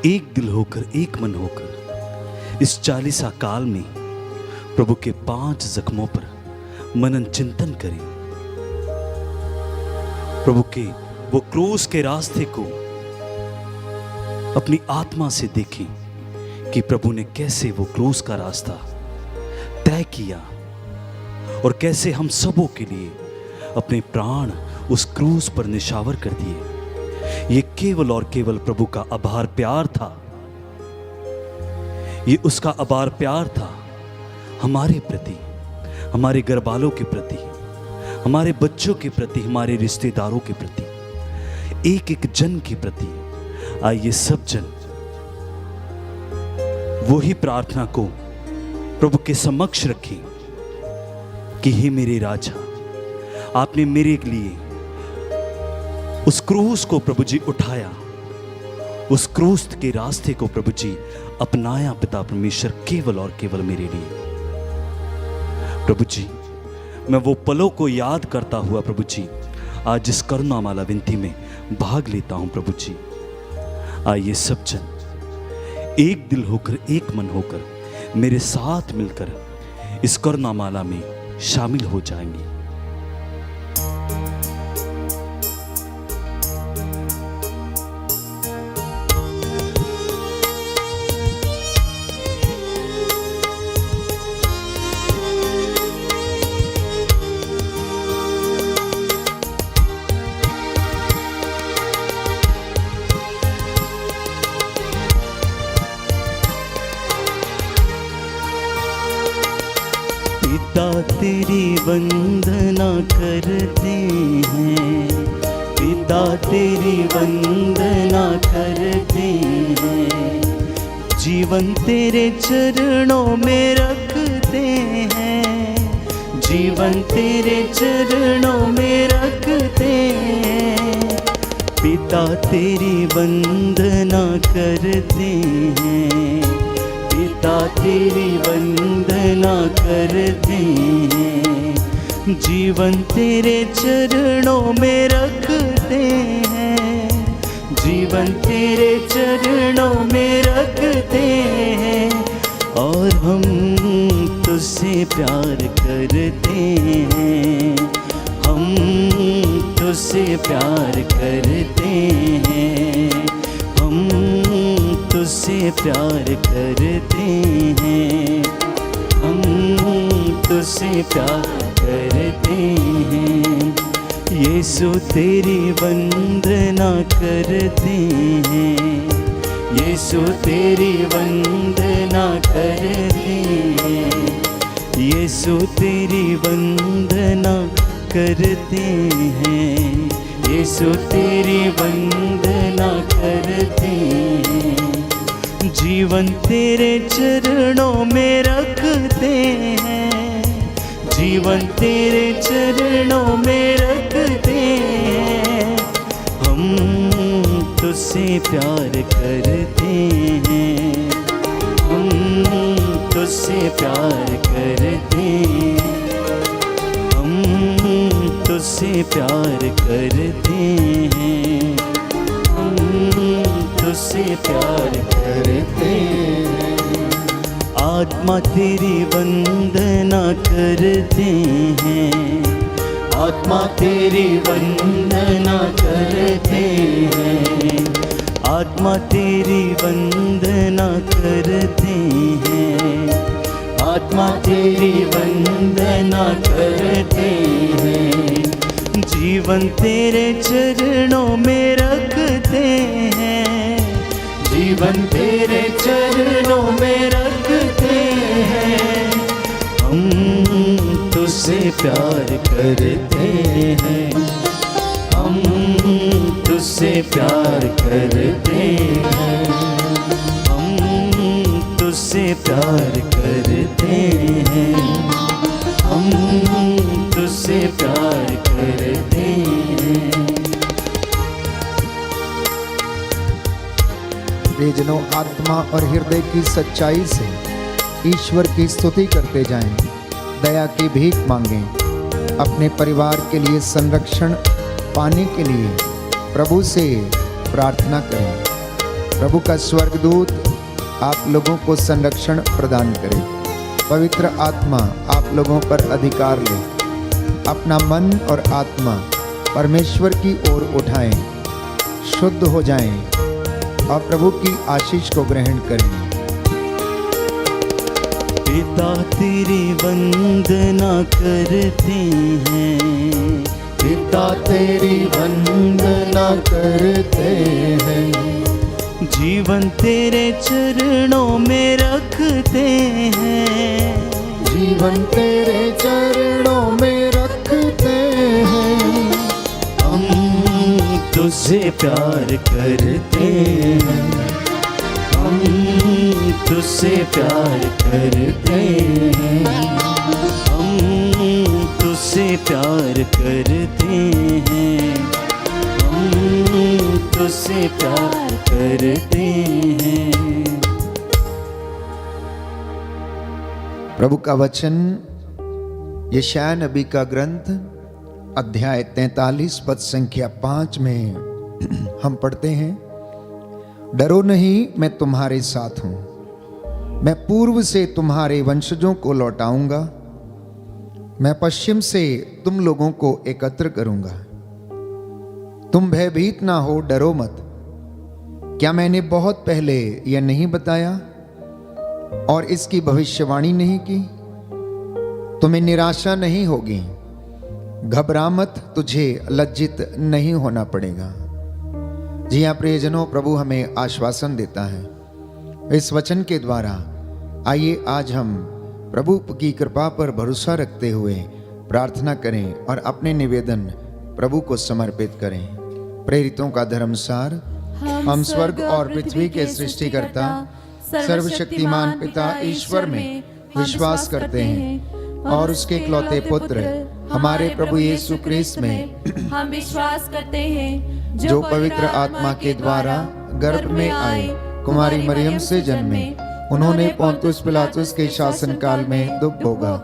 एक दिल होकर, एक मन होकर इस 40 काल में प्रभु के 5 जख्मों पर मनन चिंतन करें। प्रभु के वो क्रूस के रास्ते को अपनी आत्मा से देखें कि प्रभु ने कैसे वो क्रूस का रास्ता तय किया और कैसे हम सबों के लिए अपने प्राण उस क्रूस पर निछावर कर दिए। ये केवल और केवल प्रभु का अपार प्यार था। ये उसका अपार प्यार था हमारे प्रति, हमारे घरवालों के प्रति, हमारे बच्चों के प्रति, हमारे रिश्तेदारों के प्रति, एक एक जन के प्रति। आइए सब जन वही प्रार्थना को प्रभु के समक्ष रखें कि हे मेरे राजा, आपने मेरे लिए उस क्रूस को प्रभु जी उठाया, उस क्रूस के रास्ते को प्रभु जी अपनाया पिता परमेश्वर, केवल और केवल मेरे लिए। प्रभु जी, मैं वो पलों को याद करता हुआ प्रभु जी आज इस करुणामाला विनती में भाग लेता हूं। प्रभु जी, आइए सब जन एक दिल होकर, एक मन होकर मेरे साथ मिलकर इस करुणामाला में शामिल हो जाएंगे। पिता तेरी वंदना करते हैं, पिता तेरी वंदना करते हैं, जीवन तेरे चरणों में रखते हैं, जीवन तेरे चरणों में रखते हैं। पिता तेरी वंदना करते हैं, पिता तेरी वंदना करते हैं, जीवन तेरे चरणों में रखते हैं, जीवन तेरे चरणों में रखते हैं। और हम तुझसे प्यार करते हैं, हम तुझसे प्यार करते हैं, हम तुझसे प्यार करते हैं, हम तुझसे प्यार करते हैं। यीशु तेरी वंदना करते हैं, यीशु तेरी वंदना करते हैं, यीशु तेरी वंदना करते हैं, यीशु तेरी वंदना करते हैं। जीवन तेरे चरणों में रखते हैं, जीवन तेरे चरणों में रखते हैं। हम तुझसे प्यार करते हैं, हम तुझसे प्यार करते हैं, हम तुझसे प्यार करते हैं, हम तुझसे प्यार करते हैं। आत्मा तेरी वंदना करते हैं, आत्मा तेरी वंदना करते हैं, आत्मा तेरी वंदना करते हैं, आत्मा तेरी वंदना करते हैं। जीवन तेरे चरणों में रखते हैं, जीवन तेरे चरणों में रखते हैं। हम तुझसे प्यार करते हैं, हम तुझसे प्यार करते हैं, हम तुझसे प्यार करते हैं, हम तुझसे प्यार करते हैं। प्रियजनों, आत्मा और हृदय की सच्चाई से ईश्वर की स्तुति करते जाएं, दया की भीख मांगें, अपने परिवार के लिए संरक्षण पाने के लिए प्रभु से प्रार्थना करें। प्रभु का स्वर्गदूत आप लोगों को संरक्षण प्रदान करे। पवित्र आत्मा आप लोगों पर अधिकार ले। अपना मन और आत्मा परमेश्वर की ओर उठाएं, शुद्ध हो जाएं और प्रभु की आशीष को ग्रहण करें। पिता तेरी वंदना करते हैं, पिता तेरी वंदना करते हैं, जीवन तेरे चरणों में रखते हैं, जीवन तेरे चरणों में रखते हैं। हम तुझसे प्यार करते हैं, हम तुझसे प्यार करते हैं, हम तुझसे प्यार करते हैं, हम तुझसे प्यार करते हैं। प्रभु का वचन यशायाह नबी का ग्रंथ अध्याय 43 पद संख्या 5 में हम पढ़ते हैं, डरो नहीं, मैं तुम्हारे साथ हूं, मैं पूर्व से तुम्हारे वंशजों को लौटाऊंगा, मैं पश्चिम से तुम लोगों को एकत्र करूंगा। तुम भयभीत ना हो, डरो मत। क्या मैंने बहुत पहले यह नहीं बताया और इसकी भविष्यवाणी नहीं की? तुम्हें निराशा नहीं होगी, घबरा मत, तुझे लज्जित नहीं होना पड़ेगा। जी हाँ प्रियजनों, प्रभु हमें आश्वासन देता है इस वचन के द्वारा। आइए आज हम प्रभु की कृपा पर भरोसा रखते हुए प्रार्थना करें और अपने निवेदन प्रभु को समर्पित करें। प्रेरितों का धर्मसार। हम स्वर्ग और पृथ्वी के सृष्टिकर्ता सर्वशक्तिमान पिता ईश्वर में विश्वास करते हैं और उसके इकलौते पुत्र हमारे प्रभु यीशु क्रिस्त में हम विश्वास करते हैं, जो पवित्र आत्मा के द्वारा गर्भ में आए, कुमारी मरियम से जन्मे, उन्होंने पोंतुस पिलातुस के शासन काल में दुख भोगा,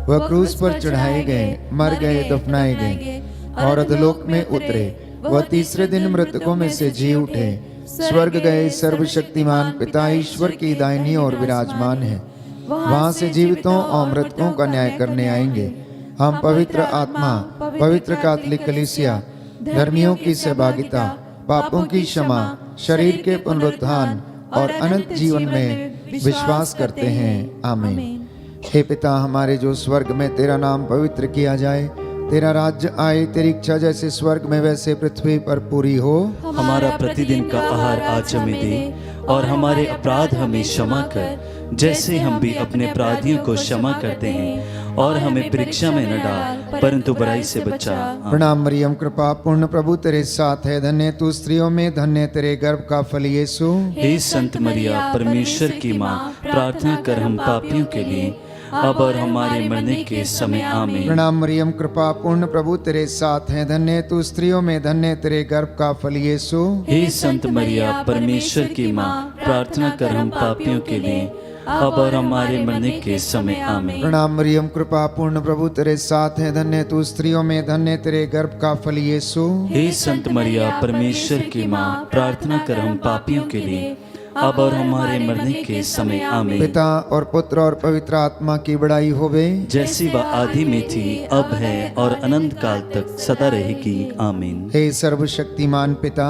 वह क्रूस पर चढ़ाए गए, मर गए, दफनाए गए और अधोलोक में उतरे, वह तीसरे दिन मृतकों में से जी उठे, स्वर्ग गए, सर्वशक्तिमान पिता ईश्वर की दाहिनी ओर विराजमान है, वहां से जीवितों और मृतकों का न्याय करने आएंगे। हम पवित्र आत्मा, पवित्र कैथोलिक कलीसिया, धर्मियों की सहभागिता, पापों की क्षमा, शरीर के पुनरुत्थान और अनंत जीवन में विश्वास करते हैं। आमीन। हे पिता हमारे जो स्वर्ग में, तेरा नाम पवित्र किया जाए, तेरा राज्य आए, तेरी इच्छा जैसे स्वर्ग में वैसे पृथ्वी पर पूरी हो। हमारा प्रतिदिन का आहार आज हमें दे और हमारे अपराध हमें क्षमा कर, जैसे हम भी अपने अपराधियों को क्षमा करते हैं, और हमें परीक्षा में न डाल परंतु बुराई से बचा। प्रणाम मरियम, कृपा पूर्ण प्रभु तेरे साथ है, धन्य तू स्त्रियों में, धन्य तेरे गर्भ का फल यीशु। हे संत मरिया परमेश्वर की माँ, प्रार्थना कर हम पापियों के लिए अब और हमारे मरने के समय। आमीन। प्रणाम मरियम, कृपा पूर्ण प्रभु तेरे साथ है, धन्य तू स्त्रियों में, धन्य तेरे गर्भ का फल यीशु। हे संत मरिया परमेश्वर की माँ, प्रार्थना कर हम पापियों के लिए अब और हमारे मरने के समय। आमीन। प्रणाम मरियम, कृपा पूर्ण प्रभु तेरे साथ है, धन्य तू स्त्रियों में, धन्य तेरे गर्भ का फल यीशु। हे संत मरिया परमेश्वर की माँ, प्रार्थना कर हम पापियों के लिए अब और हमारे मरने के समय। आमीन। पिता और पुत्र और पवित्र आत्मा की बड़ाई होवे, जैसी वह आदि में थी, अब है और अनंत काल तक सदा रहेगी। आमीन। हे सर्वशक्तिमान पिता,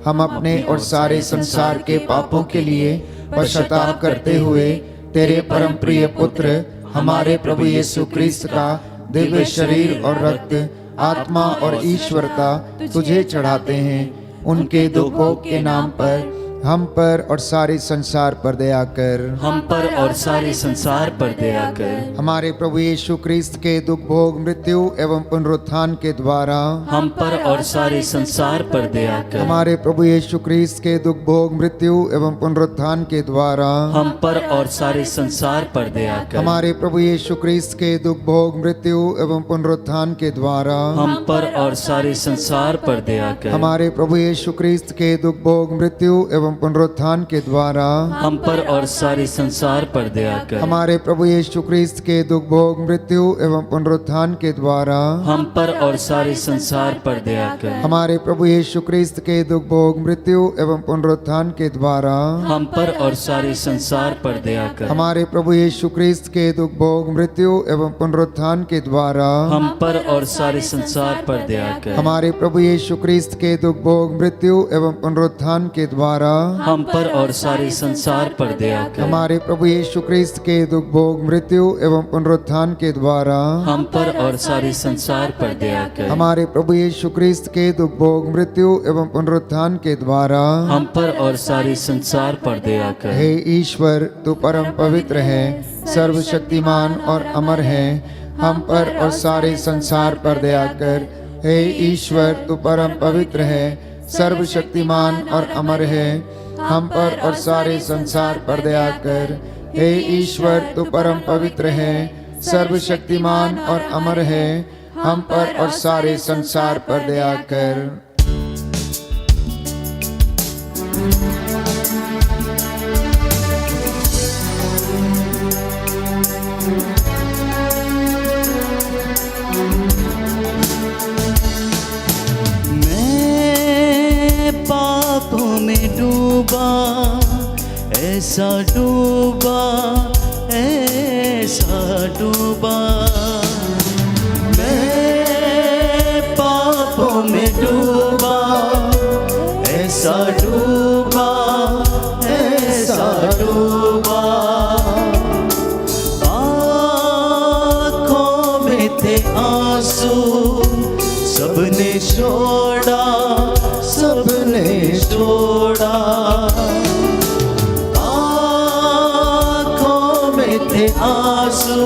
हम अपने और सारे संसार के पापों के लिए पश्चाताप करते हुए तेरे परम प्रिय पुत्र हमारे प्रभु यीशु क्रिस्त का दिव्य शरीर और रक्त, आत्मा और ईश्वरता तुझे चढ़ाते हैं। उनके दुखों के नाम पर हम पर और सारे संसार पर दया कर। हम पर और सारे संसार पर दया कर। हमारे प्रभु यीशु क्रिस्त के दुख भोग, मृत्यु एवं पुनरुत्थान के द्वारा हम पर और सारे संसार पर दया कर। हमारे प्रभु यीशु क्रिस्त के दुख भोग, मृत्यु एवं पुनरुत्थान के द्वारा हम पर और सारे संसार पर दया कर। हमारे प्रभु यीशु क्रिस्त के दुख भोग, मृत्यु एवं पुनरुत्थान के द्वारा हम पर और सारे संसार पर दया कर। हमारे प्रभु यीशु क्रिस्त के दुख भोग, मृत्यु एवं एवं पुनरुत्थान के द्वारा हम पर और सारे संसार पर दया कर। हमारे प्रभु यीशु क्रिस्त के दुख भोग मृत्यु एवं पुनरुत्थान के द्वारा हम पर और सारे संसार पर दया कर। हमारे प्रभु यीशु क्रिस्त के दुख भोग मृत्यु एवं पुनरुत्थान के द्वारा हम पर और सारे संसार पर दया कर। हमारे प्रभु यीशु क्रिस्त के दुख भोग मृत्यु एवं पुनरुत्थान के द्वारा हम पर और सारे संसार पर दया कर। हमारे प्रभु यीशु क्रिस्त के दुख भोग मृत्यु एवं पुनरुत्थान के द्वारा हम पर और सारे संसार पर दया कर। हमारे प्रभु यीशु क्रिस्त के दुख भोग मृत्यु एवं पुनरुत्थान के द्वारा हम पर और सारे संसार पर दया कर। हमारे प्रभु यीशु क्रिस्त के दुख भोग मृत्यु एवं पुनरुत्थान के द्वारा हम पर और सारे संसार पर दया कर। हे ईश्वर, तू परम पवित्र है, सर्वशक्तिमान और अमर है, हम पर और सारे संसार पर दया कर। हे ईश्वर, तू परम पवित्र है, सर्वशक्तिमान और अमर है, हम पर और सारे संसार पर दया कर। हे ईश्वर, तू परम पवित्र है, सर्वशक्तिमान और अमर है, हम पर और सारे संसार पर दया कर। मैं पापों में डूबा, ऐसा डूबा, ऐसा डूबा। मैं पापों में डूबा, ऐसा डूबा, ऐसा डूबा। आँखों में थे आंसू, सबने छोड़ा, सबने छोड़ा। आँखों में थे आंसू,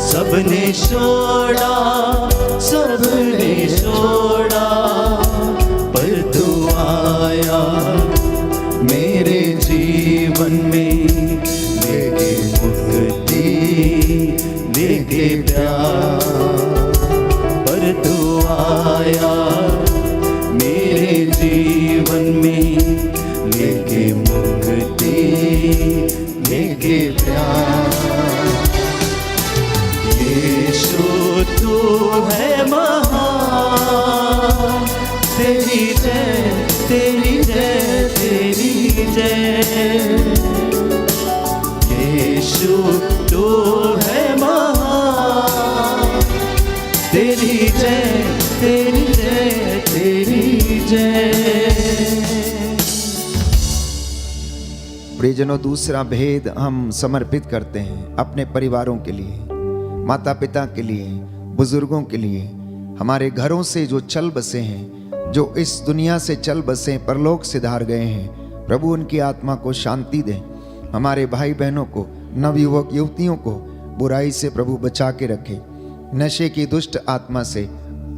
सबने छोड़ा, सबने छोड़ा। पर तू आया मेरे जीवन में, लेके मुक्ति, लेके प्यार। पर तू आया मेरे जीवन में, लेके मुक्ति, लेके प्यार। यीशु तू है महान, तेरी जय, तेरी जय, तेरी जय। यीशु तू है महान, तेरी जय, तेरी जय, तेरी जय। प्रियजनों, दूसरा भेद हम समर्पित करते हैं अपने परिवारों के लिए, माता पिता के लिए, बुजुर्गों के लिए, हमारे घरों से जो चल बसे हैं, जो इस दुनिया से चल बसे परलोक सिधार गए हैं। प्रभु उनकी आत्मा को शांति दें। हमारे भाई बहनों को, नवयुवक युवतियों को बुराई से प्रभु बचा के रखे, नशे की दुष्ट आत्मा से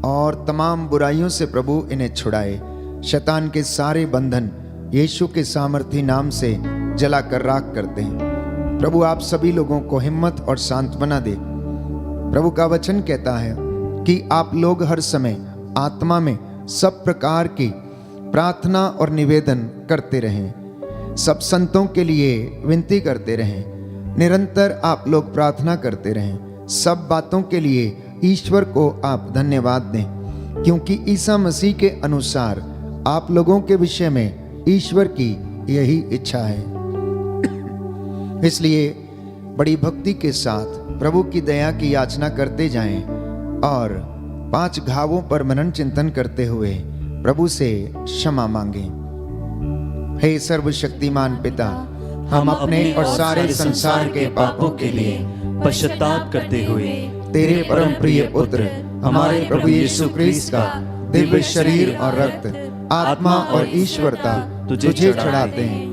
और तमाम बुराइयों से प्रभु इन्हें छुड़ाए। शैतान के सारे बंधन यीशु के सामर्थी नाम से जलाकर राख करते हैं। प्रभु आप सभी लोगों को हिम्मत और सांत्वना दे। प्रभु का वचन कहता है कि आप लोग हर समय आत्मा में सब प्रकार की प्रार्थना और निवेदन करते रहें, सब संतों के लिए विनती करते रहें। निरंतर आप लोग प्रार्थना करते रहें। सब बातों के लिए ईश्वर को आप धन्यवाद दें, क्योंकि ईसा मसीह के अनुसार आप लोगों के विषय में ईश्वर की यही इच्छा है। इसलिए बड़ी भक्ति के साथ प्रभु की दया की याचना करते जाएं और 5 घावों पर मनन चिंतन करते हुए प्रभु से क्षमा मांगें। हे सर्वशक्तिमान पिता, हम अपने और सारे संसार के पापों के लिए पश्चाताप करते हुए तेरे परम प्रिय पुत्र हमारे प्रभु यीशु क्रिस्त का दिव्य शरीर और रक्त, आत्मा और ईश्वरता तुझे चढ़ाते हैं।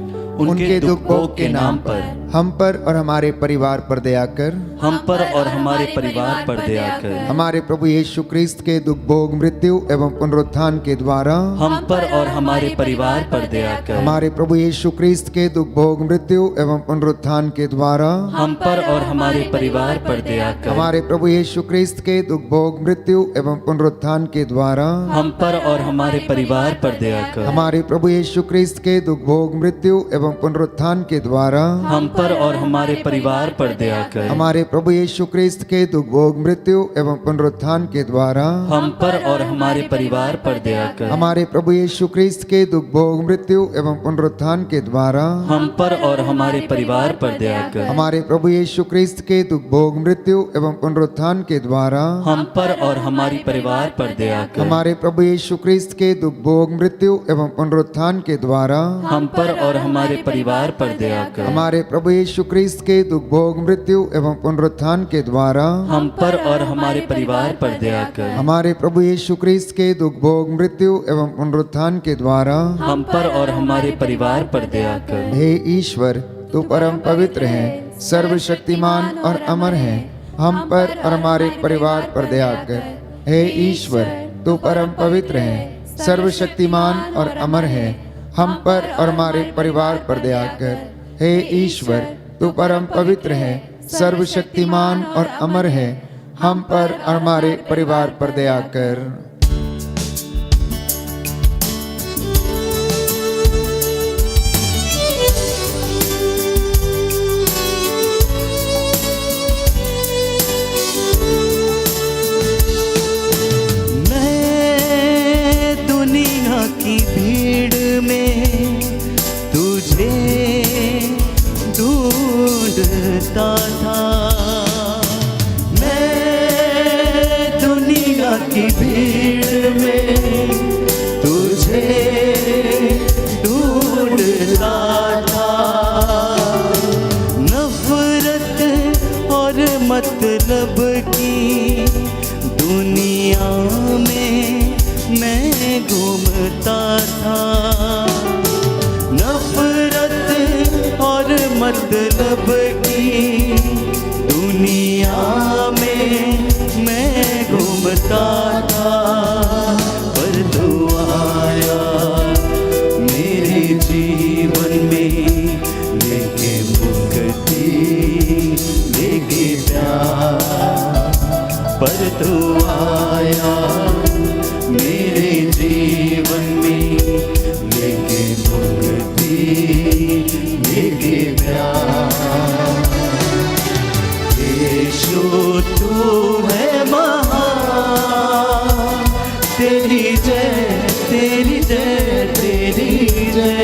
उनके दुख भोग के नाम पर हम पर और हमारे परिवार पर दया कर। हम पर और हमारे परिवार पर दया कर। हमारे प्रभु यीशु क्रिस्त के दुख भोग मृत्यु एवं पुनरुत्थान के द्वारा हम पर और हमारे परिवार पर दया कर। हमारे प्रभु यीशु क्रिस्त के दुख भोग मृत्यु एवं पुनरुत्थान के द्वारा हम पर और हमारे परिवार पर दया कर। हमारे प्रभु यीशु क्रिस्त के दुख भोग मृत्यु एवं पुनरुत्थान के द्वारा हम पर और हमारे परिवार पर दया कर। हमारे प्रभु यीशु क्रिस्त के दुख भोग मृत्यु एवं पुनरुत्थान के द्वारा हम पर और हमारे परिवार पर दया कर। हमारे प्रभु यीशु क्रिस्त के दुख भोग मृत्यु एवं पुनरुत्थान के द्वारा हम पर और हमारे परिवार पर दया कर। हमारे प्रभु यीशु क्रिस्त के दुख भोग मृत्यु एवं पुनरुत्थान के द्वारा हम पर और हमारे परिवार पर दया कर। हमारे प्रभु यीशु क्रिस्त के दुख भोग मृत्यु एवं पुनरुत्थान के द्वारा हम पर और हमारे परिवार पर दया कर। हमारे प्रभु यीशु क्रिस्त के दुख भोग मृत्यु एवं पुनरुत्थान के द्वारा हम पर और हमारे परिवार पर दया कर। हमारे प्रभु यीशु क्रिस्त के दुख भोग मृत्यु एवं पुनरुत्थान के द्वारा हम पर और हमारे परिवार पर दया कर। हमारे प्रभु यीशु क्रिस्त के दुख भोग मृत्यु एवं पुनरुत्थान के द्वारा हम पर और हमारे परिवार पर दया कर। हे ईश्वर, तू परम पवित्र है, सर्वशक्तिमान और अमर है, हम पर और हमारे परिवार पर दया कर। हे ईश्वर, तू परम पवित्र है, सर्वशक्तिमान और अमर है, हम पर और हमारे परिवार पर दया कर। हे ईश्वर, तू परम पवित्र है, सर्वशक्तिमान और अमर है, हम पर और हमारे परिवार पर दया कर। मैं दुनिया की भीड़ में तुझे ढूंढता था। मैं दुनिया की भीड़ में तुझे ढूंढता था। नफरत और मतलब की दुनिया में मैं घूमता था। नफरत और मतलब की दुनिया में मैं घूमता था। पर तू आया मेरे जीवन में, लेके मुक्ति लेके प्यार। पर तू आया मेरे जीवन में, लेके मुक्ति लेके प्यार। यीशु तू है महान, तेरी जय तेरी जय तेरी जय।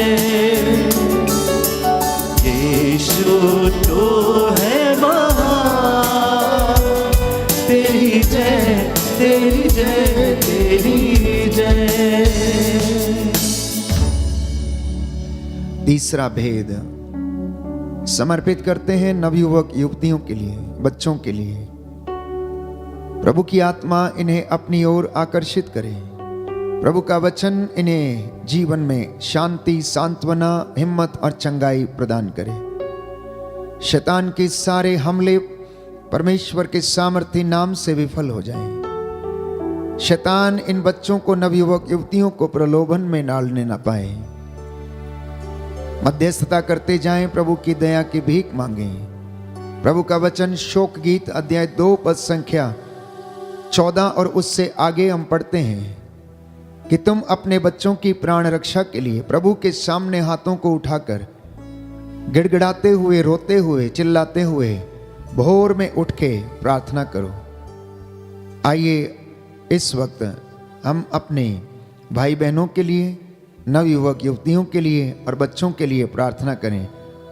यीशु तू है महान, तेरी जय तेरी जय तेरी जय। तीसरा भेद समर्पित करते हैं नवयुवक युवतियों के लिए, बच्चों के लिए। प्रभु की आत्मा इन्हें अपनी ओर आकर्षित करे। प्रभु का वचन इन्हें जीवन में शांति, सांत्वना, हिम्मत और चंगाई प्रदान करे। शैतान के सारे हमले परमेश्वर के सामर्थी नाम से विफल हो जाएं। शैतान इन बच्चों को, नवयुवक युवतियों को प्रलोभन में डालने न पाए। मध्यस्थता करते जाएं, प्रभु की दया की भीख मांगें। प्रभु का वचन शोक गीत अध्याय 2 पद संख्या 14 और उससे आगे हम पढ़ते हैं कि तुम अपने बच्चों की प्राण रक्षा के लिए प्रभु के सामने हाथों को उठाकर गिड़गिड़ाते हुए, रोते हुए, चिल्लाते हुए भोर में उठ के प्रार्थना करो। आइए इस वक्त हम अपने भाई बहनों के लिए, नवयुवक युवतियों के लिए और बच्चों के लिए प्रार्थना करें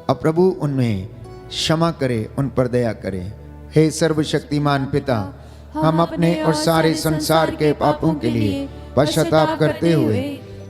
और प्रभु उनमें क्षमा करे, उन पर दया करे। हे सर्वशक्तिमान पिता, हम अपने और सारे संसार के पापों के लिए पश्चाताप करते हुए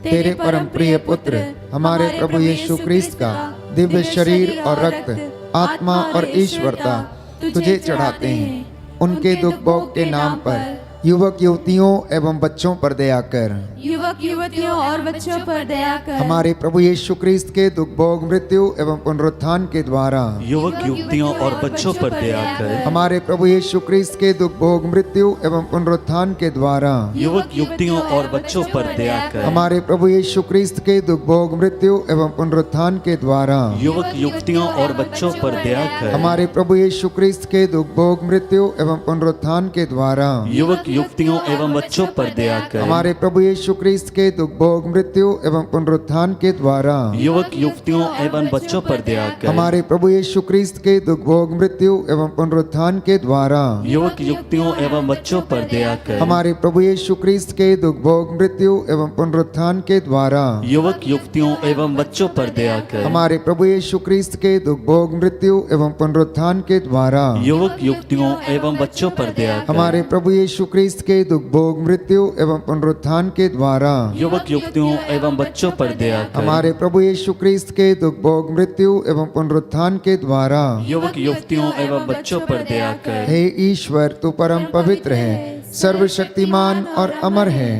तेरे परम प्रिय पुत्र हमारे प्रभु यीशु क्रिस्त का दिव्य शरीर और रक्त, आत्मा और ईश्वरता तुझे चढ़ाते हैं। उनके दुख भोग के नाम पर युवक युवतियों एवं बच्चों पर दया कर। युवक युवतियों और बच्चों पर दया कर। हमारे प्रभु यीशु क्रिस्त के दुख भोग मृत्यु एवं पुनरुत्थान के द्वारा युवक युवतियों और बच्चों पर दया कर। हमारे प्रभु यीशु क्रिस्त के दुख भोग मृत्यु एवं पुनरुत्थान के द्वारा युवक युवतियों और बच्चों पर दया कर। हमारे प्रभु यीशु क्रिस्त के दुख भोग मृत्यु एवं पुनरुत्थान के द्वारा युवक युवतियों और बच्चों पर दया कर। हमारे प्रभु यीशु क्रिस्त के दुख भोग मृत्यु एवं पुनरुत्थान के द्वारा युवक युवतियों एवं बच्चों पर दया कर। हमारे प्रभु यीशु क्रिस्त के दुख भोग मृत्यु एवं पुनरुत्थान के द्वारा युवक युवतियों एवं बच्चों पर दया कर। हमारे प्रभु यीशु क्रिस्त के दुख भोग मृत्यु एवं पुनरुत्थान के द्वारा युवक युवतियों एवं बच्चों पर दया कर। हमारे प्रभु यीशु क्रिस्त के दुख भोग मृत्यु एवं पुनरुत्थान के द्वारा युवक युवतियों एवं बच्चों पर दया कर। हमारे प्रभु यीशु क्रिस्त के दुख भोग मृत्यु एवं पुनरुत्थान के द्वारा युवक युवतियों एवं बच्चों पर दया कर। हमारे प्रभु यीशु क्रिस्त के दुख भोग मृत्यु एवं पुनरुत्थान के द्वारा युवक युवतियों एवं बच्चों पर दया कर। हमारे प्रभु यीशु क्रिस्त के दुख भोग मृत्यु एवं पुनरुत्थान के द्वारा युवक युवतियों एवं बच्चों पर दया कर। हे ईश्वर, तू परम पवित्र है, सर्वशक्तिमान और अमर है,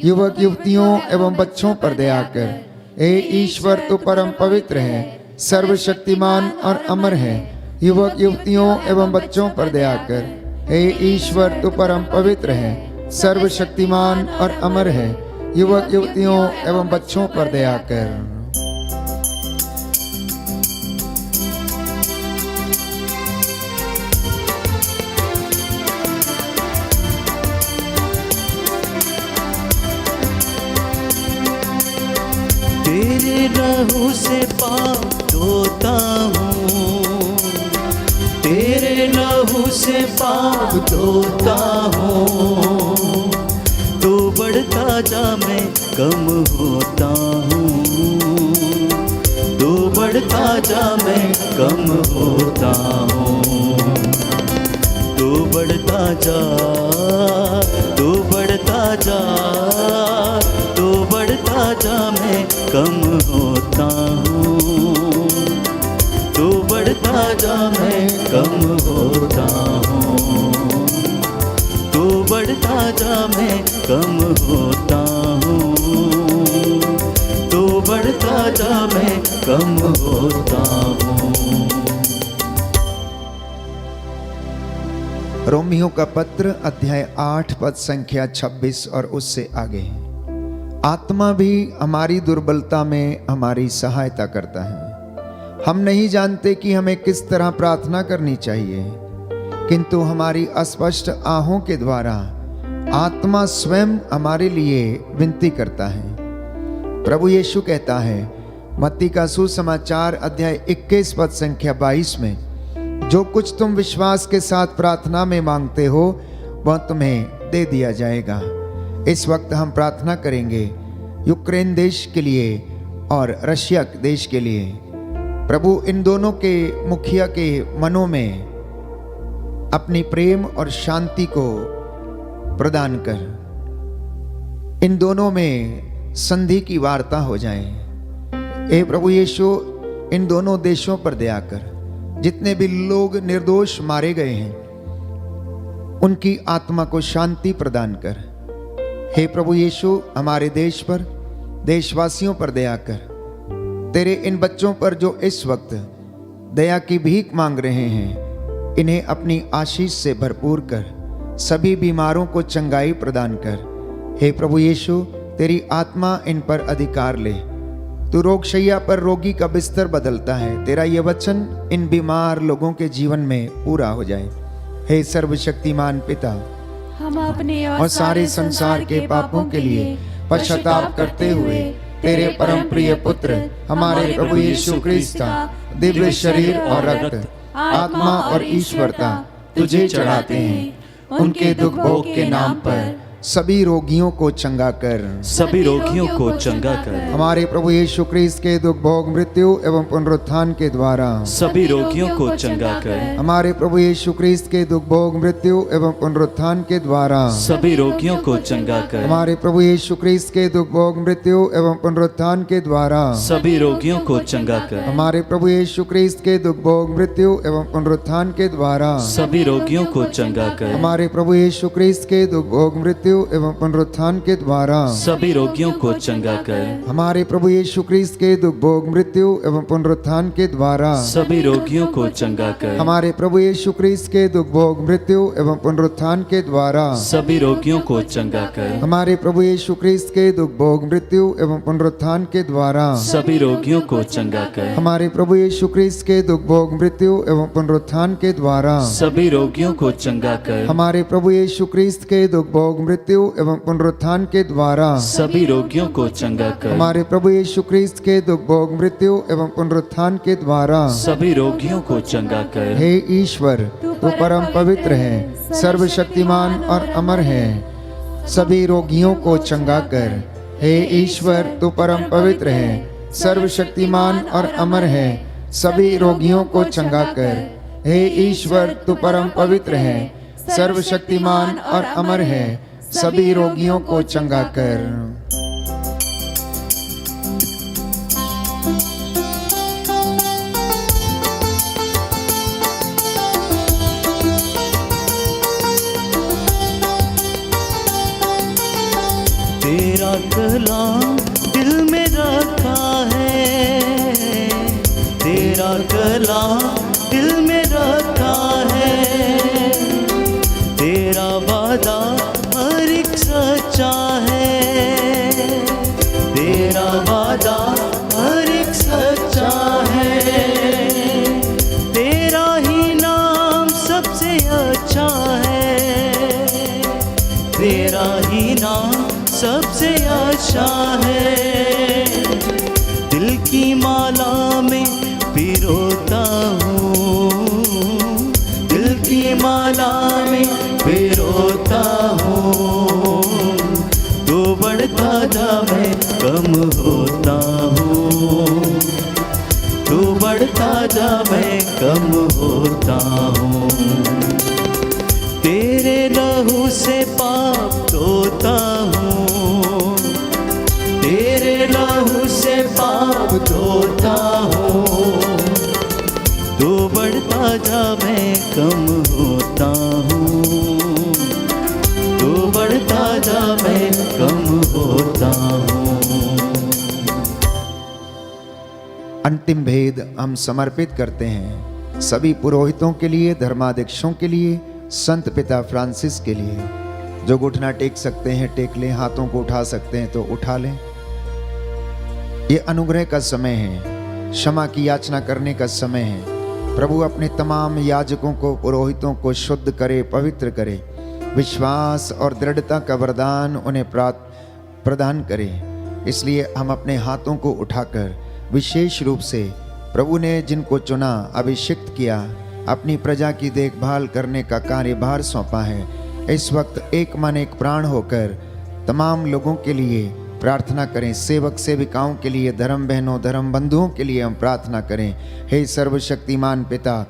युवक युवतियों एवं बच्चों पर दया कर। हे ईश्वर, तू परम पवित्र है, सर्वशक्तिमान और अमर है, युवक युवतियों एवं बच्चों पर दया कर। हे ईश्वर, तू परम पवित्र है, सर्वशक्तिमान और अमर है, युवक युवतियों एवं बच्चों पर दया कर। तेरे लहू से पाप धोता हूँ, तेरे लहू से पाप धोता हूँ, तू बढ़ता जा मैं कम होता हूँ, तू बढ़ता जा मैं कम होता हूँ, तू बढ़ता जा, तू बढ़ता जा, तू बढ़ता जा मैं कम होता हूँ, तू बढ़ता जा मैं कम होता हूँ, तू बढ़ता जा मैं कम होता हूँ, तू बढ़ता जा मैं कम होता हूँ। रोमियो का पत्र अध्याय 8 पद संख्या 26 और उससे आगे। आत्मा भी हमारी दुर्बलता में हमारी सहायता करता है। हम नहीं जानते कि हमें किस तरह प्रार्थना करनी चाहिए, किंतु हमारी अस्पष्ट आहों के द्वारा आत्मा स्वयं हमारे लिए विनती करता है। प्रभु यीशु कहता है मत्ती का सुसमाचार अध्याय 21 पद संख्या 22 में, जो कुछ तुम विश्वास के साथ प्रार्थना में मांगते हो वह तुम्हें दे दिया जाएगा। इस वक्त हम प्रार्थना करेंगे यूक्रेन देश के लिए और रशिया देश के लिए। प्रभु इन दोनों के मुखिया के मनों में अपनी प्रेम और शांति को प्रदान कर, इन दोनों में संधि की वार्ता हो जाए। हे प्रभु यीशु, इन दोनों देशों पर दया कर। जितने भी लोग निर्दोष मारे गए हैं उनकी आत्मा को शांति प्रदान कर। हे प्रभु यीशु, हमारे देश पर, देशवासियों पर दया कर। तेरे इन बच्चों पर जो इस वक्त दया की भीख मांग रहे हैं, इन्हें अपनी आशीष से भरपूर कर। सभी बीमारों को चंगाई प्रदान कर। हे प्रभु यीशु, तेरी आत्मा इन पर अधिकार ले। तू रोगशैया पर रोगी का बिस्तर बदलता है। तेरा ये वचन इन बीमार लोगों के जीवन में पूरा हो जाए। हे सर्वशक्तिमान पिता, हम अपने और सारे संसार के पापों के लिए पश्चाताप करते हुए तेरे परम प्रिय पुत्र हमारे प्रभु यीशु क्रिस्त का दिव्य शरीर और रक्त, आत्मा और ईश्वरता तुझे चढ़ाते हैं। उनके दुख भोग के नाम पर सभी रोगियों को चंगा कर। सभी रोगियों को चंगा कर। हमारे प्रभु यीशु क्रिस्त के दुख भोग मृत्यु एवं पुनरुत्थान के द्वारा सभी रोगियों को चंगा कर। हमारे प्रभु यीशु क्रिस्त के दुख भोग मृत्यु एवं पुनरुत्थान के द्वारा सभी रोगियों को चंगा कर। हमारे प्रभु यीशु क्रिस्त के दुख भोग मृत्यु एवं पुनरुत्थान के द्वारा सभी रोगियों को चंगा कर। हमारे प्रभु यीशु क्रिस्त के दुख भोग मृत्यु एवं पुनरुत्थान के द्वारा सभी रोगियों को चंगा कर। हमारे प्रभु यीशु क्रिस्त के दुख भोग मृत्यु एवं पुनरुत्थान के द्वारा सभी रोगियों को चंगा कर। हमारे प्रभु यीशु क्रिस्त के दुख भोग मृत्यु एवं पुनरुत्थान के द्वारा सभी रोगियों को चंगा कर। हमारे प्रभु यीशु क्रिस्त के दुख भोग मृत्यु एवं पुनरुत्थान के द्वारा सभी रोगियों को चंगा कर। हमारे प्रभु यीशु क्रिस्त के दुख भोग मृत्यु एवं पुनरुत्थान के द्वारा सभी रोगियों को चंगा कर। हमारे प्रभु यीशु क्रिस्त के दुख भोग मृत्यु एवं पुनरुत्थान के द्वारा सभी रोगियों को चंगा कर। हमारे प्रभु यीशु क्रिस्त के दुख भोग मृत्यु एवं पुनरुत्थान के द्वारा सभी रोगियों को चंगा कर। हमारे प्रभु यीशु क्रिस्त के दुख भोग मृत्यु एवं पुनरुत्थान के द्वारा सभी रोगियों को चंगा कर। हे ईश्वर, तू परम पवित्र है, सर्वशक्तिमान और अमर है, सभी रोगियों को चंगा कर। हे ईश्वर, तू परम पवित्र है, सर्वशक्तिमान और अमर है, सभी रोगियों को चंगा कर। हे ईश्वर, तू परम पवित्र है, सर्वशक्तिमान और अमर है, सभी रोगियों को चंगा कर। तेरा कलाम दिल में रखा है, तेरा कलाम दिल में रखा है, तेरा वादा हर एक सच्चा है, तेरा वादा हर एक सच्चा है, तेरा ही नाम सबसे अच्छा है, तेरा ही नाम सबसे अच्छा है। दिल की माला में पिरोता हूँ, दिल की माला में पिरोता हूँ, तो बढ़ता जा मैं कम होता हूँ, तो बढ़ता जा मैं कम होता हूँ। तेरे लहू से पाप धोता हूँ, तेरे लहू से पाप धोता हूँ, तो बढ़ता जा मैं कम होता हूँ, तो बढ़ता जा मैं कम होता हूँ। अंतिम भेद हम समर्पित करते हैं सभी पुरोहितों के लिए, धर्माध्यक्षों के लिए, संत पिता फ्रांसिस के लिए। जो घुटना टेक सकते हैं टेक लें, हाथों को उठा सकते हैं तो उठा लें। ये अनुग्रह का समय है, क्षमा की याचना करने का समय है। प्रभु अपने तमाम याजकों को, पुरोहितों को शुद्ध करे, पवित्र करे, विश्वास और दृढ़ता का वरदान उन्हें प्रदान करे। इसलिए हम अपने हाथों को उठाकर विशेष रूप से प्रभु ने जिनको चुना, अभिषिक्त किया, अपनी प्रजा की देखभाल करने का कार्यभार सौंपा है, इस वक्त एक मन एक प्राण होकर तमाम लोगों के लिए प्रार्थना करें। सेवक सेविकाओं के लिए, धर्म बहनों, धर्म बंधुओं के लिए हम प्रार्थना करें। हे सर्वशक्तिमान पिता,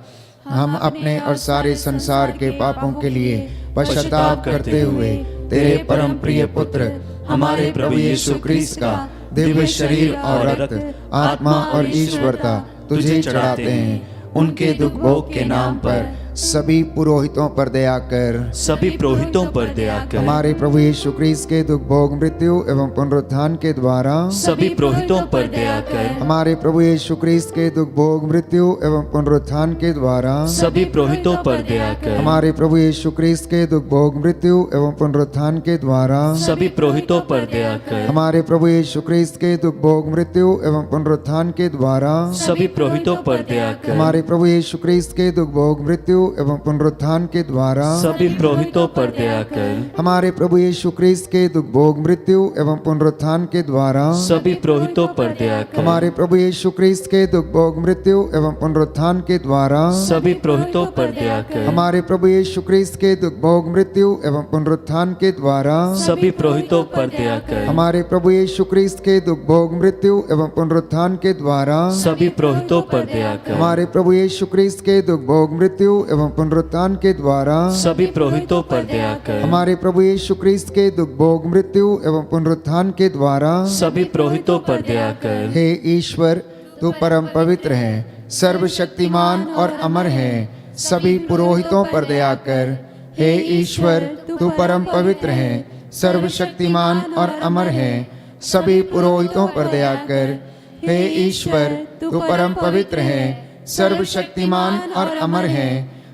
हम अपने और सारे संसार के पापों के लिए पश्चाताप करते हुए तेरे परम प्रिय पुत्र हमारे प्रभु यीशु क्रिस्त का दिव्य शरीर और रक्त, आत्मा और ईश्वरता तुझे चढ़ाते हैं। उनके दुख भोग के नाम पर सभी पुरोहितों पर दया कर, सभी पुरोहितों पर दया कर। हमारे प्रभु यीशु क्रिस्त के दुख भोग मृत्यु एवं पुनरुत्थान के द्वारा सभी पुरोहितों पर दया कर। हमारे प्रभु यीशु क्रिस्त के दुख भोग मृत्यु एवं पुनरुत्थान के द्वारा सभी पुरोहितों पर दया कर। हमारे प्रभु यीशु क्रिस्त के दुख भोग मृत्यु एवं पुनरुत्थान के द्वारा सभी पुरोहितों पर दया कर। हमारे प्रभु यीशु क्रिस्त के दुख भोग मृत्यु एवं पुनरुत्थान के द्वारा सभी पुरोहितों पर दया कर। हमारे प्रभु यीशु क्रिस्त के दुख भोग मृत्यु एवं पुनरुत्थान के द्वारा सभी पुरोहितों पर दया कर। हमारे प्रभु यीशु क्रिस्त के दुख भोग मृत्यु एवं पुनरुत्थान के द्वारा सभी पुरोहितों पर दया कर। हमारे प्रभु यीशु क्रिस्त के दुख भोग मृत्यु एवं पुनरुत्थान के द्वारा सभी पुरोहितों पर दया कर। हमारे प्रभु यीशु क्रिस्त के दुख भोग मृत्यु एवं पुनरुत्थान के द्वारा सभी पुरोहितों पर दया कर। हमारे प्रभु यीशु क्रिस्त के दुख भोग मृत्यु एवं पुनरुत्थान के द्वारा सभी पुरोहितों पर दया कर। हमारे प्रभु यीशु क्रिस्त के दुख भोग मृत्यु एवं पुनरुत्थान के द्वारा सभी पुरोहितों पर दया कर। हमारे प्रभु यीशु क्रिस्त के दुख भोग मृत्यु एवं पुनरुत्थान के द्वारा सभी पुरोहितों पर दया कर। हे ईश्वर, तू परम पवित्र है, सर्वशक्तिमान और अमर है, सभी पुरोहितों पर दया कर। हे ईश्वर, तू परम पवित्र है, सर्वशक्तिमान और अमर है, सभी पुरोहितों पर दया कर। हे ईश्वर, तू परम पवित्र है, सर्वशक्तिमान और अमर है,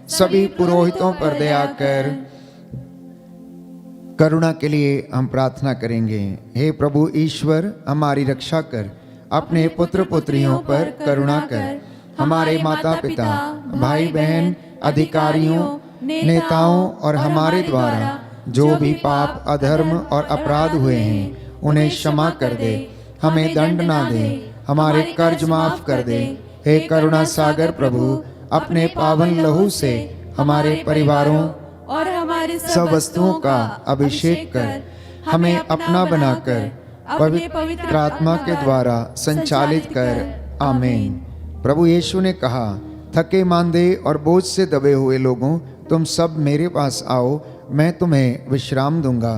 सभी पुरोहितों पर दया कर। करुणा के लिए हम प्रार्थना करेंगे। हे प्रभु ईश्वर, हमारी रक्षा कर, अपने पुत्र पुत्रियों पर करुणा कर। हमारे माता पिता, भाई बहन, अधिकारियों, नेताओं और हमारे द्वारा जो भी पाप, अधर्म और अपराध हुए हैं उन्हें क्षमा कर दे, हमें दंड ना दे, हमारे कर्ज माफ कर दे। हे करुणा सागर प्रभु, अपने पावन लहू से हमारे परिवारों और हमारे सब वस्तुओं का अभिषेक कर, हमें अपना बनाकर पवित्र आत्मा के द्वारा संचालित कर। आमीन। प्रभु यीशु ने कहा, थके मांदे और बोझ से दबे हुए लोगों, तुम सब मेरे पास आओ, मैं तुम्हें विश्राम दूंगा।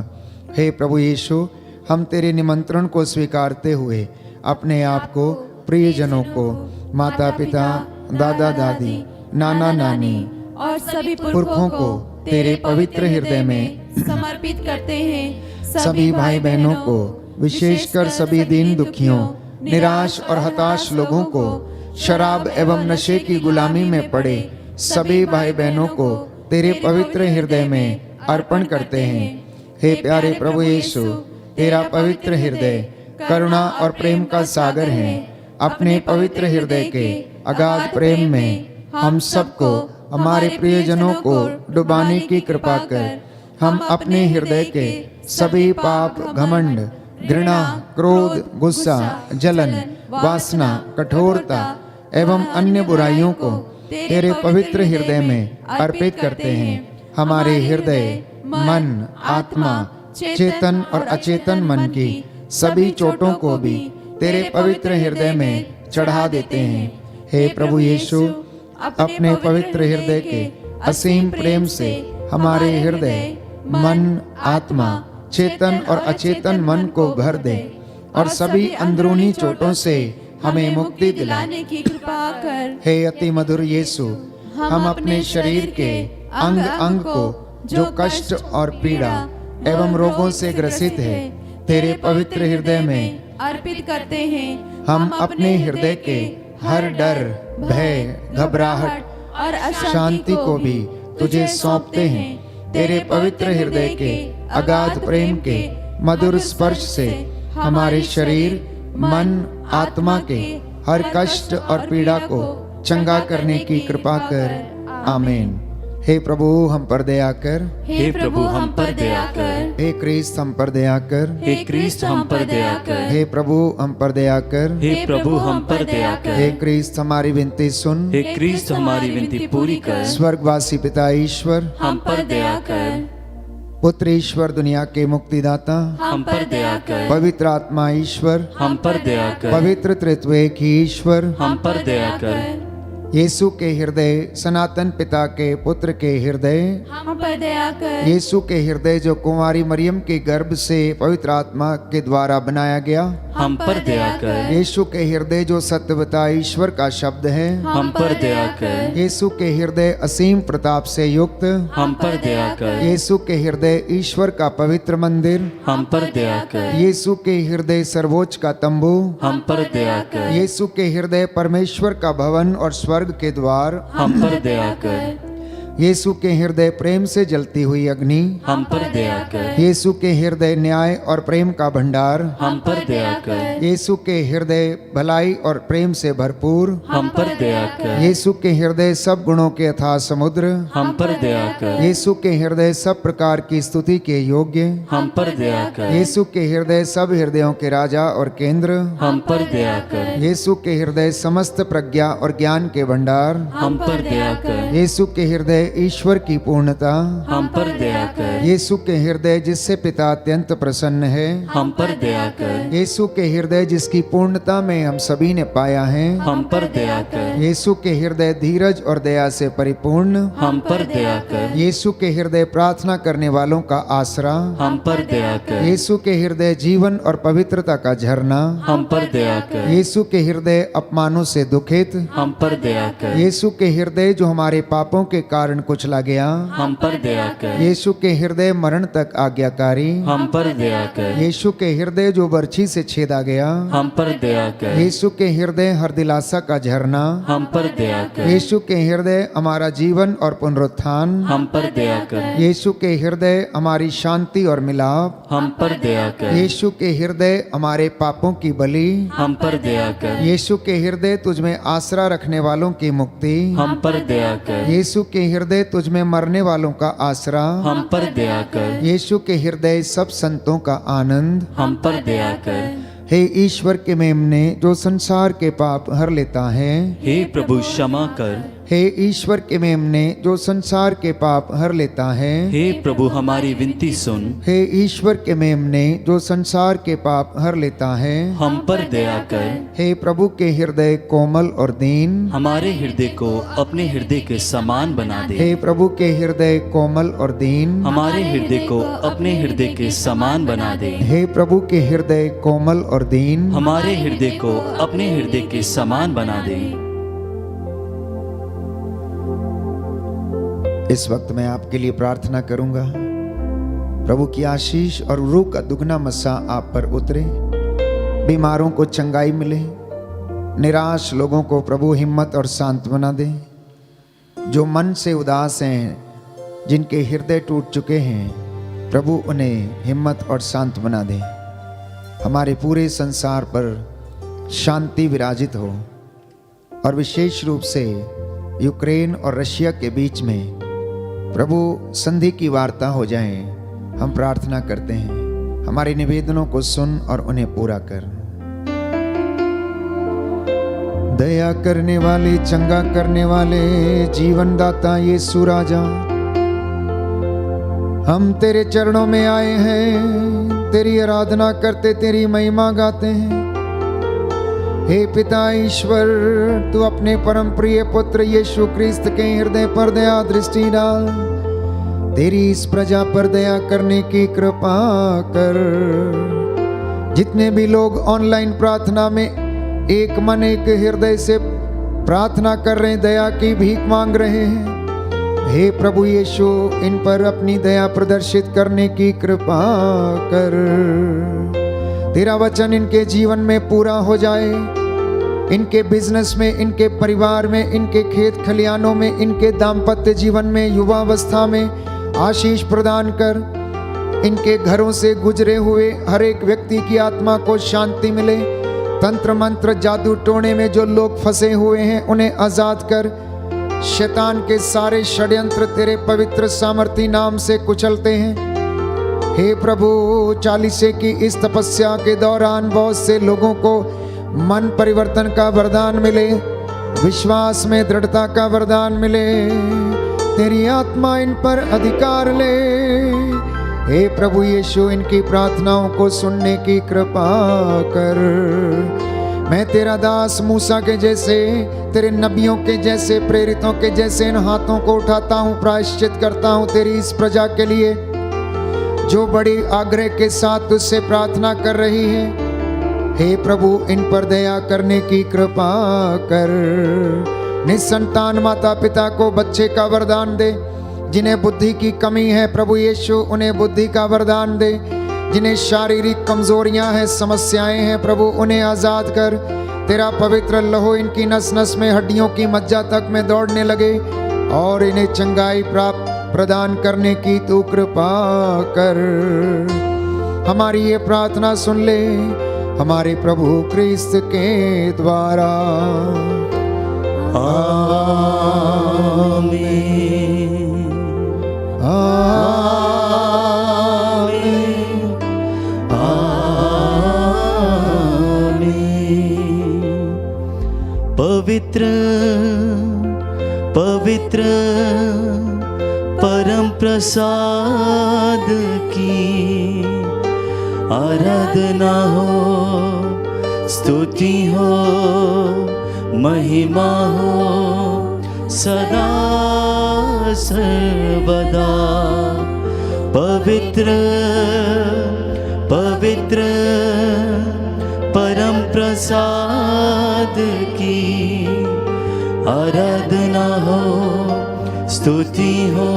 हे प्रभु यीशु, हम तेरे निमंत्रण को स्वीकारते हुए अपने आप को, प्रियजनों को, माता पिता, दादा दादी, नाना नानी और सभी पुरखों को तेरे पवित्र हृदय में समर्पित करते हैं। सभी भाई बहनों को, विशेषकर सभी दीन दुखियों, निराश और हताश लोगों को, शराब एवं नशे की गुलामी में पड़े सभी भाई बहनों को तेरे पवित्र हृदय में अर्पण करते हैं। हे प्यारे प्रभु यीशु, तेरा पवित्र हृदय करुणा और प्रेम का सागर है। अपने पवित्र हृदय के अगाध प्रेम में हम सबको, हमारे प्रियजनों को डुबाने की कृपा कर। हम अपने हृदय के सभी पाप, घमंड, घृणा, क्रोध, गुस्सा, जलन, वासना, कठोरता एवं अन्य बुराइयों को तेरे पवित्र हृदय में अर्पित करते हैं। हमारे हृदय, मन, आत्मा, चेतन और अचेतन मन की सभी चोटों को भी तेरे पवित्र हृदय में चढ़ा देते हैं। हे प्रभु यीशु, अपने पवित्र हृदय के असीम प्रेम से हमारे हृदय, मन, आत्मा, चेतन और अचेतन मन को भर दे और सभी अंदरूनी चोटों से हमें मुक्ति दिलाने की कृपा कर। हे अति मधुर यीशु, हम अपने शरीर के अंग अंग को जो कष्ट और पीड़ा एवं रोगों से ग्रसित है तेरे पवित्र हृदय में अर्पित करते हैं। हम अपने हृदय के हर डर, भय, घबराहट और शांति को भी तुझे सौंपते हैं। तेरे पवित्र हृदय के अगाध प्रेम के मधुर स्पर्श से हमारे शरीर, मन, आत्मा के हर कष्ट और पीड़ा को चंगा करने की कृपा कर। आमीन। हे प्रभु, हम पर दया कर। हे प्रभु, हम पर दया कर। हे क्रिस्त, हम पर दया कर। हे क्रिस्त, हम पर दया कर। हे प्रभु, हम पर दया कर। हे प्रभु, हम पर दया कर। हे क्रिस्त, हमारी विनती सुन। हे क्रिस्त, हमारी विनती पूरी कर। स्वर्गवासी पिता ईश्वर, हम पर दया कर। पुत्र ईश्वर, दुनिया के मुक्तिदाता, हम पर दया कर। पवित्र आत्मा ईश्वर, हम पर दया कर। पवित्र त्रित्व एक ही ईश्वर, हम पर दया कर। यीशु के हृदय, सनातन पिता के पुत्र के हृदय, हम पर दया कर। यीशु के हृदय जो कुंवारी मरियम के गर्भ से पवित्र आत्मा के द्वारा बनाया गया, हम पर दया कर। यीशु के हृदय जो सत्यवता ईश्वर का शब्द है, हम पर दया कर। यीशु के हृदय असीम प्रताप से युक्त, हम पर दया कर। यीशु के हृदय ईश्वर का पवित्र मंदिर, हम पर दया कर। यीशु के हृदय सर्वोच्च का तंबू, हम पर दया कर। यीशु के हृदय परमेश्वर का भवन और स्वर्ग के द्वार, हम पर दया कर। यीशु के हृदय प्रेम से जलती हुई अग्नि, हम पर दया कर। यीशु के हृदय न्याय और प्रेम का भंडार, हम पर दया कर। यीशु के हृदय भलाई और प्रेम से भरपूर, हम पर दया कर। यीशु के हृदय सब गुणों के अथाह समुद्र, हम पर दया कर। यीशु के हृदय सब प्रकार की स्तुति के योग्य, हम पर दया कर। यीशु के हृदय सब हृदयों के राजा और केंद्र, हम पर दया कर। यीशु के हृदय समस्त प्रज्ञा और ज्ञान के भंडार, हम पर दया कर। यीशु के हृदय ईश्वर की पूर्णता, हम पर दया कर। यीशु के हृदय जिससे पिता अत्यंत प्रसन्न है, हम पर दया कर। यीशु के हृदय जिसकी पूर्णता में हम सभी ने पाया है, हम पर दया कर। यीशु के हृदय धीरज और दया से परिपूर्ण, हम पर दया कर। यीशु के हृदय प्रार्थना करने वालों का आसरा, हम पर दया कर। यीशु के हृदय जीवन और पवित्रता का झरना, हम पर दया कर। यीशु के हृदय अपमानों से दुखित, हम पर दया कर। यीशु के हृदय जो हमारे पापों के कारण कुचला गया, हम पर दया कर। यीशु के हृदय मरण तक आज्ञाकारी, हम पर दया कर। यीशु के हृदय जो बर्छी से छेदा गया, हम पर दया कर। यीशु के हृदय हर दिलासा का झरना, हम पर दया कर। यीशु के हृदय हमारा जीवन और पुनरुत्थान, हम पर दया कर। यीशु के हृदय हमारी शांति और मिलाप, हम पर दया कर। यीशु के हृदय हमारे पापों की बलि, हम पर दया कर। यीशु के हृदय तुझमें आसरा रखने वालों की मुक्ति, हम पर दया कर। यीशु के हृदय तुझमें मरने वालों का आसरा, हम पर दया कर। यीशु के हृदय सब संतों का आनंद, हम पर दया कर। हे ईश्वर के मेमने जो संसार के पाप हर लेता है, हे प्रभु क्षमा कर। हे ईश्वर के मेमने जो संसार के पाप हर लेता है, हे प्रभु हमारी विनती सुन। हे ईश्वर के मेमने जो संसार के पाप हर लेता है, हम पर दया कर। हे प्रभु के हृदय कोमल और दीन, हमारे हृदय को अपने हृदय के समान बना दे। हे प्रभु के हृदय कोमल और दीन, हमारे हृदय को अपने हृदय के समान बना दे। हे प्रभु के हृदय कोमल और दीन, हमारे हृदय को अपने हृदय के समान बना दे। इस वक्त मैं आपके लिए प्रार्थना करूंगा, प्रभु की आशीष और रूह का दुगना मस्सा आप पर उतरे, बीमारों को चंगाई मिले, निराश लोगों को प्रभु हिम्मत और सांत्वना दे, जो मन से उदास हैं, जिनके हृदय टूट चुके हैं, प्रभु उन्हें हिम्मत और सांत्वना दे। हमारे पूरे संसार पर शांति विराजित हो और विशेष रूप से यूक्रेन और रशिया के बीच में प्रभु संधि की वार्ता हो जाए, हम प्रार्थना करते हैं। हमारे निवेदनों को सुन और उन्हें पूरा कर। दया करने वाले, चंगा करने वाले, जीवन दाता यीशु राजा, हम तेरे चरणों में आए हैं, तेरी आराधना करते, तेरी महिमा गाते हैं। हे पिता ईश्वर, तू अपने परम प्रिय पुत्र यीशु क्रिस्त के हृदय पर दया दृष्टि डाल, तेरी इस प्रजा पर दया करने की कृपा कर। जितने भी लोग ऑनलाइन प्रार्थना में एक मन एक हृदय से प्रार्थना कर रहे हैं, दया की भीख मांग रहे हैं, हे प्रभु यीशु इन पर अपनी दया प्रदर्शित करने की कृपा कर। तेरा वचन इनके जीवन में पूरा हो जाए, इनके बिजनेस में, इनके परिवार में, इनके खेत खलियानों में, इनके दाम्पत्य जीवन में, युवावस्था में आशीष प्रदान कर। इनके घरों से गुजरे हुए हर एक व्यक्ति की आत्मा को शांति मिले। तंत्र मंत्र जादू टोने में जो लोग फंसे हुए हैं उन्हें आजाद कर। शैतान के सारे षड्यंत्र तेरे पवित्र सामर्थी नाम से कुचलते हैं। हे प्रभु, 40 की इस तपस्या के दौरान बहुत से लोगों को मन परिवर्तन का वरदान मिले, विश्वास में दृढ़ता का वरदान मिले। तेरी आत्मा इन पर अधिकार ले। हे प्रभु यीशु, इनकी प्रार्थनाओं को सुनने की कृपा कर। मैं तेरा दास मूसा के जैसे, तेरे नबियों के जैसे, प्रेरितों के जैसे इन हाथों को उठाता हूँ, प्रायश्चित करता हूँ तेरी इस प्रजा के लिए जो बड़ी आग्रह के साथ तुझसे प्रार्थना कर रही है। हे प्रभु, इन पर दया करने की कृपा कर। निसंतान माता पिता को बच्चे का वरदान दे। जिन्हें बुद्धि की कमी है प्रभु यीशु उन्हें बुद्धि का वरदान दे। जिन्हें शारीरिक कमजोरियां हैं, समस्याएं हैं, प्रभु उन्हें आजाद कर। तेरा पवित्र लहू इनकी नस नस में, हड्डियों की मज्जा तक में दौड़ने लगे। और इन्हें चंगाई प्राप्त प्रदान करने की तू कृपा कर। हमारी ये प्रार्थना सुन ले हमारे प्रभु क्रिस्त के द्वारा। आमीन। आमीन। आमीन। पवित्र पवित्र परम प्रसाद की आराधना हो, स्तुति हो, महिमा हो सदा सर्वदा। पवित्र पवित्र परम प्रसाद की आराधना हो, स्तुति हो,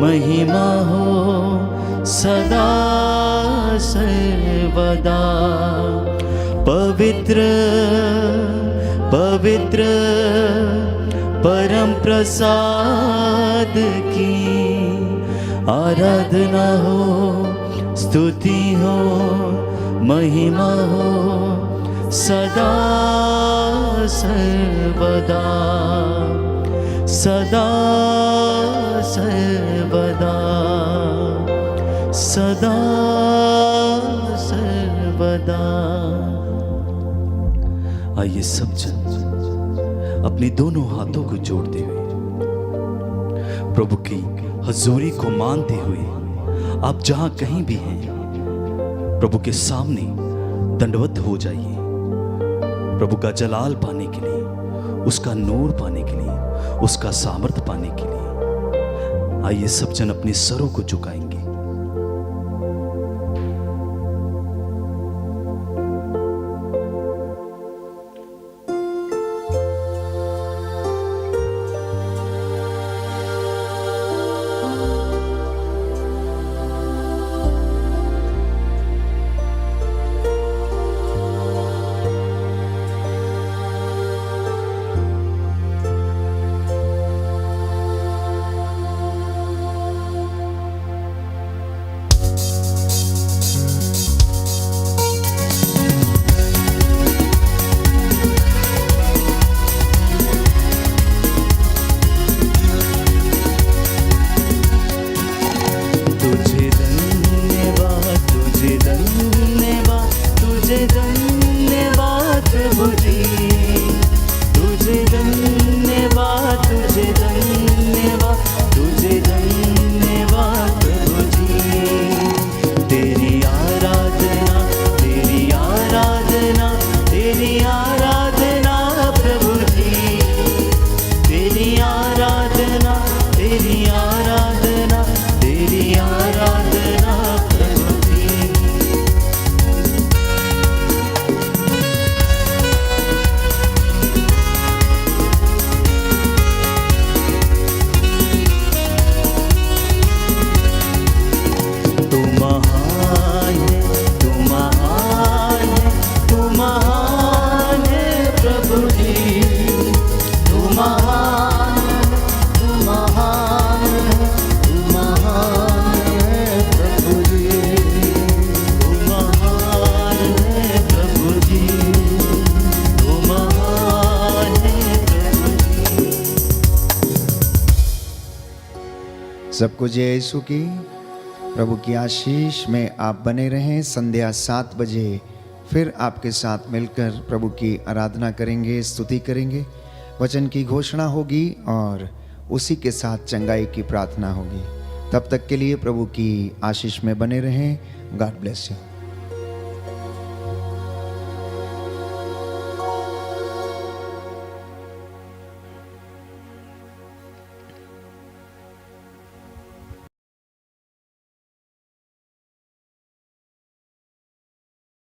महिमा हो सदा सर्वदा। पवित्र पवित्र परम प्रसाद की आराधना हो, स्तुति हो, महिमा हो सदा सर्वदा सदा सर्वदा सदा सर्वदा। आइए सब जन अपने दोनों हाथों को जोड़ते हुए प्रभु की हजूरी को मानते हुए आप जहां कहीं भी हैं प्रभु के सामने दंडवत हो जाइए। प्रभु का जलाल पाने के लिए, उसका नूर पाने के लिए, उसका सामर्थ पाने के लिए आइए सब जन अपने सरों को झुकाएंगे। सबको जय यीशु की। प्रभु की आशीष में आप बने रहें। संध्या 7 बजे फिर आपके साथ मिलकर प्रभु की आराधना करेंगे, स्तुति करेंगे, वचन की घोषणा होगी और उसी के साथ चंगाई की प्रार्थना होगी। तब तक के लिए प्रभु की आशीष में बने रहें। God bless you.